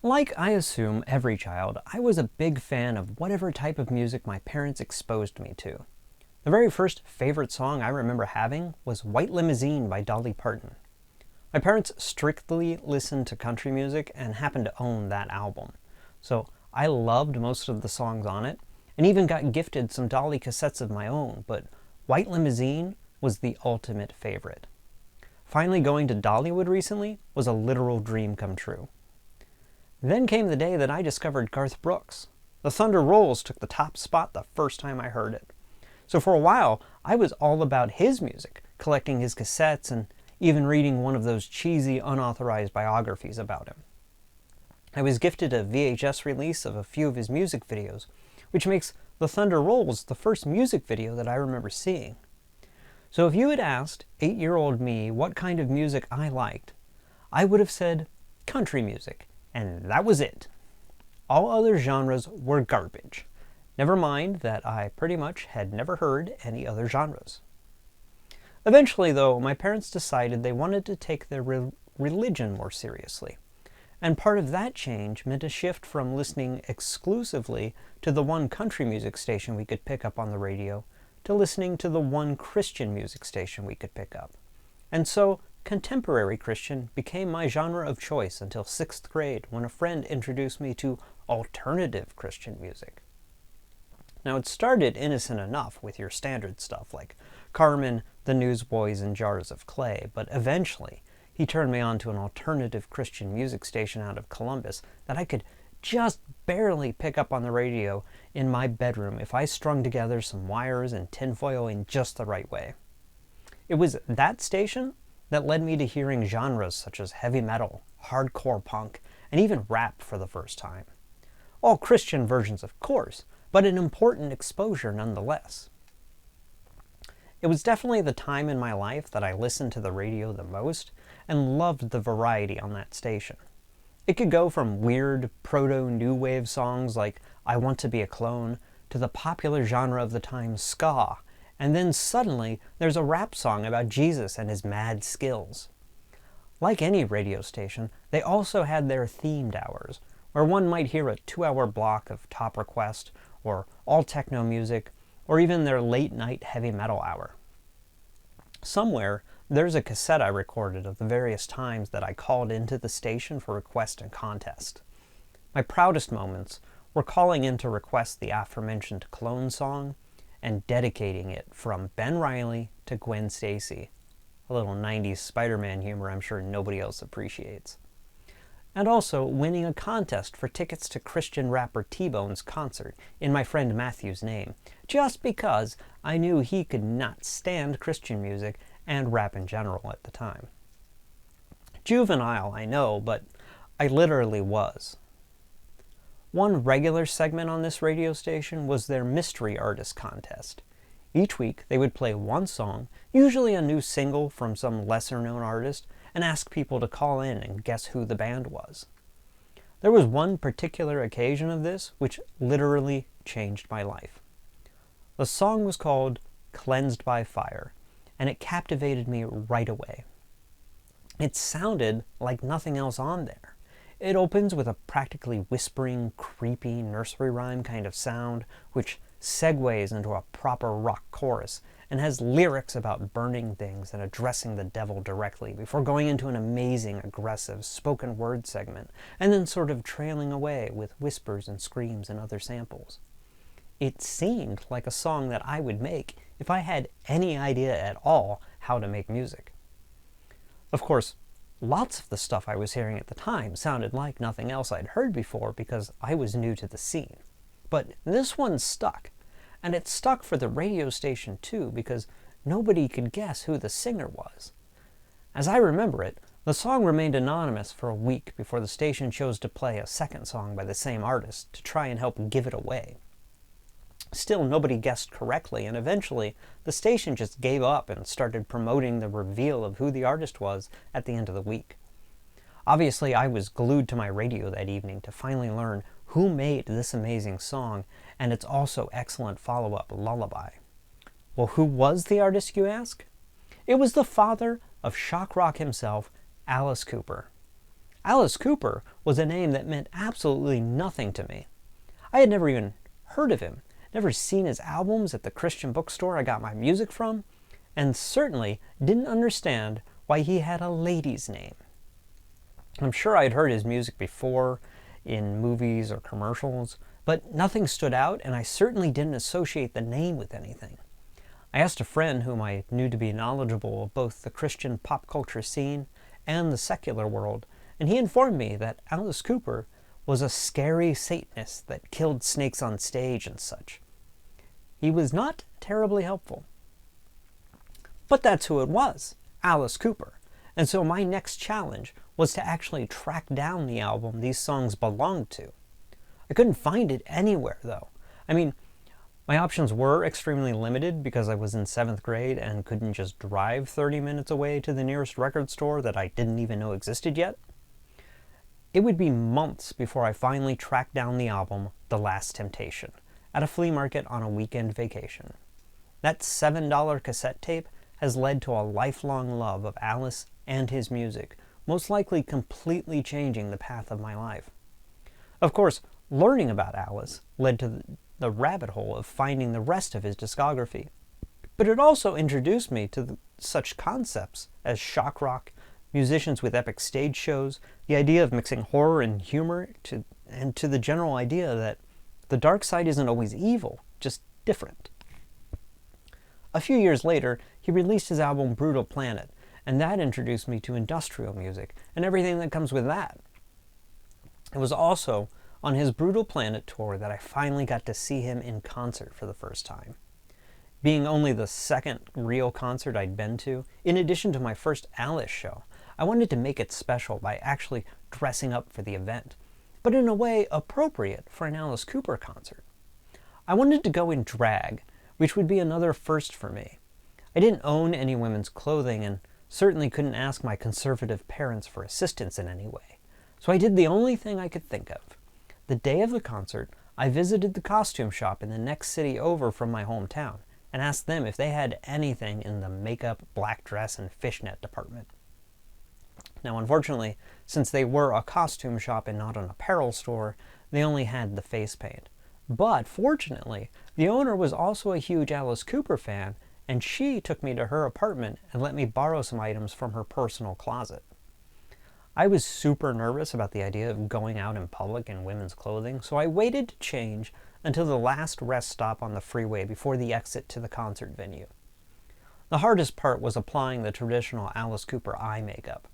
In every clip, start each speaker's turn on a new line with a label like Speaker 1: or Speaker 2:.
Speaker 1: Like I assume every child, I was a big fan of whatever type of music my parents exposed me to. The very first favorite song I remember having was White Limousine by Dolly Parton. My parents strictly listened to country music and happened to own that album. So I loved most of the songs on it, and even got gifted some Dolly cassettes of my own, but White Limousine was the ultimate favorite. Finally going to Dollywood recently was a literal dream come true. Then came the day that I discovered Garth Brooks. The Thunder Rolls took the top spot the first time I heard it. So for a while, I was all about his music, collecting his cassettes and even reading one of those cheesy, unauthorized biographies about him. I was gifted a VHS release of a few of his music videos, which makes The Thunder Rolls the first music video that I remember seeing. So if you had asked 8-year-old me what kind of music I liked, I would have said country music. And that was it. All other genres were garbage. Never mind that I pretty much had never heard any other genres. Eventually, though, my parents decided they wanted to take their religion more seriously. And part of that change meant a shift from listening exclusively to the one country music station we could pick up on the radio to listening to the one Christian music station we could pick up. And so, contemporary Christian became my genre of choice until 6th grade when a friend introduced me to alternative Christian music. Now it started innocent enough with your standard stuff like Carmen, the Newsboys, and Jars of Clay, but eventually he turned me on to an alternative Christian music station out of Columbus that I could just barely pick up on the radio in my bedroom if I strung together some wires and tinfoil in just the right way. It was that station that led me to hearing genres such as heavy metal, hardcore punk, and even rap for the first time. All Christian versions, of course, but an important exposure nonetheless. It was definitely the time in my life that I listened to the radio the most and loved the variety on that station. It could go from weird proto-new wave songs like I Want to Be a Clone to the popular genre of the time ska, and then suddenly there's a rap song about Jesus and his mad skills. Like any radio station, they also had their themed hours, where one might hear a 2-hour block of top request, or all techno music, or even their late night heavy metal hour. Somewhere, there's a cassette I recorded of the various times that I called into the station for request and contest. My proudest moments were calling in to request the aforementioned Clone song, and dedicating it from Ben Reilly to Gwen Stacy. A little 90s Spider-Man humor I'm sure nobody else appreciates. And also winning a contest for tickets to Christian rapper T-Bone's concert in my friend Matthew's name, just because I knew he could not stand Christian music and rap in general at the time. Juvenile, I know, but I literally was. One regular segment on this radio station was their Mystery Artist Contest. Each week, they would play one song, usually a new single from some lesser-known artist, and ask people to call in and guess who the band was. There was one particular occasion of this which literally changed my life. The song was called Cleansed by Fire, and it captivated me right away. It sounded like nothing else on there. It opens with a practically whispering, creepy nursery rhyme kind of sound, which segues into a proper rock chorus, and has lyrics about burning things and addressing the devil directly, before going into an amazing, aggressive, spoken word segment, and then sort of trailing away with whispers and screams and other samples. It seemed like a song that I would make if I had any idea at all how to make music. Of course, lots of the stuff I was hearing at the time sounded like nothing else I'd heard before because I was new to the scene. But this one stuck, and it stuck for the radio station too because nobody could guess who the singer was. As I remember it, the song remained anonymous for a week before the station chose to play a second song by the same artist to try and help give it away. Still, nobody guessed correctly, and eventually the station just gave up and started promoting the reveal of who the artist was at the end of the week. Obviously, I was glued to my radio that evening to finally learn who made this amazing song and its also excellent follow-up, Lullaby. Well, who was the artist, you ask? It was the father of shock rock himself, Alice Cooper. Alice Cooper was a name that meant absolutely nothing to me. I had never even heard of him, never seen his albums at the Christian bookstore I got my music from, and certainly didn't understand why he had a lady's name. I'm sure I'd heard his music before in movies or commercials, but nothing stood out, and I certainly didn't associate the name with anything. I asked a friend whom I knew to be knowledgeable of both the Christian pop culture scene and the secular world, and he informed me that Alice Cooper was a scary Satanist that killed snakes on stage and such. He was not terribly helpful. But that's who it was, Alice Cooper. And so my next challenge was to actually track down the album these songs belonged to. I couldn't find it anywhere, though. I mean, my options were extremely limited because I was in 7th grade and couldn't just drive 30 minutes away to the nearest record store that I didn't even know existed yet. It would be months before I finally tracked down the album The Last Temptation at a flea market on a weekend vacation. That $7 cassette tape has led to a lifelong love of Alice and his music, most likely completely changing the path of my life. Of course, learning about Alice led to the rabbit hole of finding the rest of his discography. But it also introduced me to such concepts as shock rock, musicians with epic stage shows, the idea of mixing horror and humor, and to the general idea that the dark side isn't always evil, just different. A few years later, he released his album Brutal Planet, and that introduced me to industrial music and everything that comes with that. It was also on his Brutal Planet tour that I finally got to see him in concert for the first time. Being only the second real concert I'd been to, in addition to my first Alice show, I wanted to make it special by actually dressing up for the event, but in a way appropriate for an Alice Cooper concert. I wanted to go in drag, which would be another first for me. I didn't own any women's clothing and certainly couldn't ask my conservative parents for assistance in any way, so I did the only thing I could think of. The day of the concert, I visited the costume shop in the next city over from my hometown and asked them if they had anything in the makeup, black dress, and fishnet department. Now, unfortunately, since they were a costume shop and not an apparel store, they only had the face paint. But fortunately, the owner was also a huge Alice Cooper fan, and she took me to her apartment and let me borrow some items from her personal closet. I was super nervous about the idea of going out in public in women's clothing, so I waited to change until the last rest stop on the freeway before the exit to the concert venue. The hardest part was applying the traditional Alice Cooper eye makeup.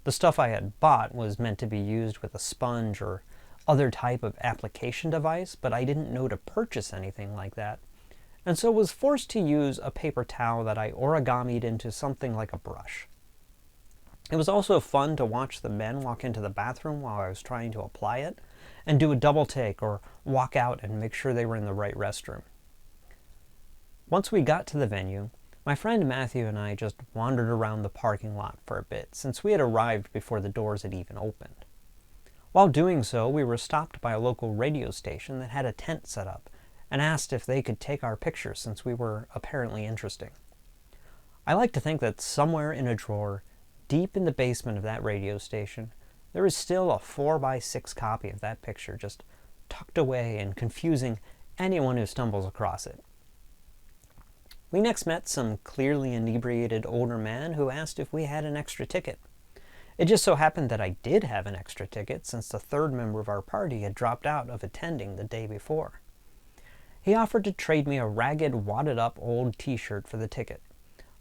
Speaker 1: The stuff I had bought was meant to be used with a sponge or other type of application device, but I didn't know to purchase anything like that, and so was forced to use a paper towel that I origamied into something like a brush. It was also fun to watch the men walk into the bathroom while I was trying to apply it, and do a double take or walk out and make sure they were in the right restroom. Once we got to the venue, my friend Matthew and I just wandered around the parking lot for a bit, since we had arrived before the doors had even opened. While doing so, we were stopped by a local radio station that had a tent set up, and asked if they could take our pictures since we were apparently interesting. I like to think that somewhere in a drawer, deep in the basement of that radio station, there is still a 4x6 copy of that picture just tucked away and confusing anyone who stumbles across it. We next met some clearly inebriated older man who asked if we had an extra ticket. It just so happened that I did have an extra ticket since the third member of our party had dropped out of attending the day before. He offered to trade me a ragged, wadded-up old t-shirt for the ticket.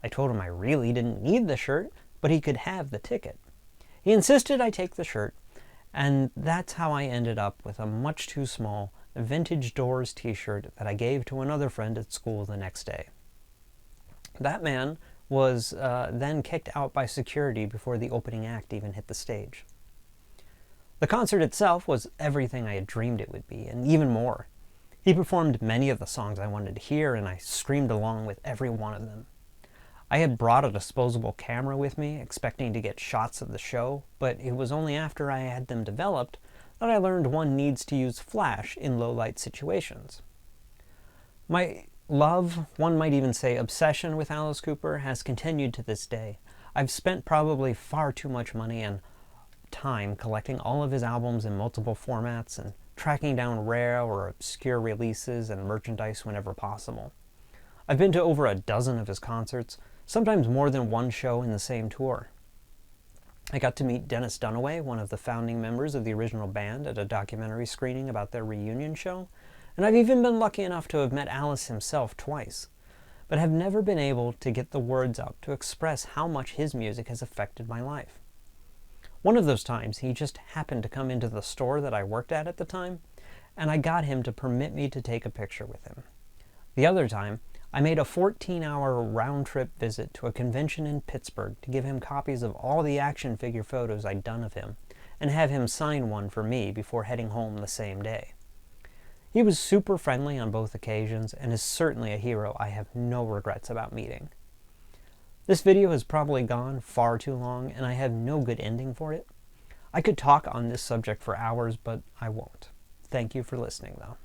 Speaker 1: I told him I really didn't need the shirt, but he could have the ticket. He insisted I take the shirt, and that's how I ended up with a much too small Vintage Doors t-shirt that I gave to another friend at school the next day. That man was then kicked out by security before the opening act even hit the stage. The concert itself was everything I had dreamed it would be, and even more. He performed many of the songs I wanted to hear, and I screamed along with every one of them. I had brought a disposable camera with me, expecting to get shots of the show, but it was only after I had them developed that I learned one needs to use flash in low-light situations. My love, one might even say obsession with Alice Cooper, has continued to this day. I've spent probably far too much money and time collecting all of his albums in multiple formats and tracking down rare or obscure releases and merchandise whenever possible. I've been to over a dozen of his concerts, sometimes more than one show in the same tour. I got to meet Dennis Dunaway, one of the founding members of the original band, at a documentary screening about their reunion show, and I've even been lucky enough to have met Alice himself twice, but have never been able to get the words out to express how much his music has affected my life. One of those times, he just happened to come into the store that I worked at the time, and I got him to permit me to take a picture with him. The other time, I made a 14-hour round-trip visit to a convention in Pittsburgh to give him copies of all the action figure photos I'd done of him, and have him sign one for me before heading home the same day. He was super friendly on both occasions, and is certainly a hero I have no regrets about meeting. This video has probably gone far too long, and I have no good ending for it. I could talk on this subject for hours, but I won't. Thank you for listening, though.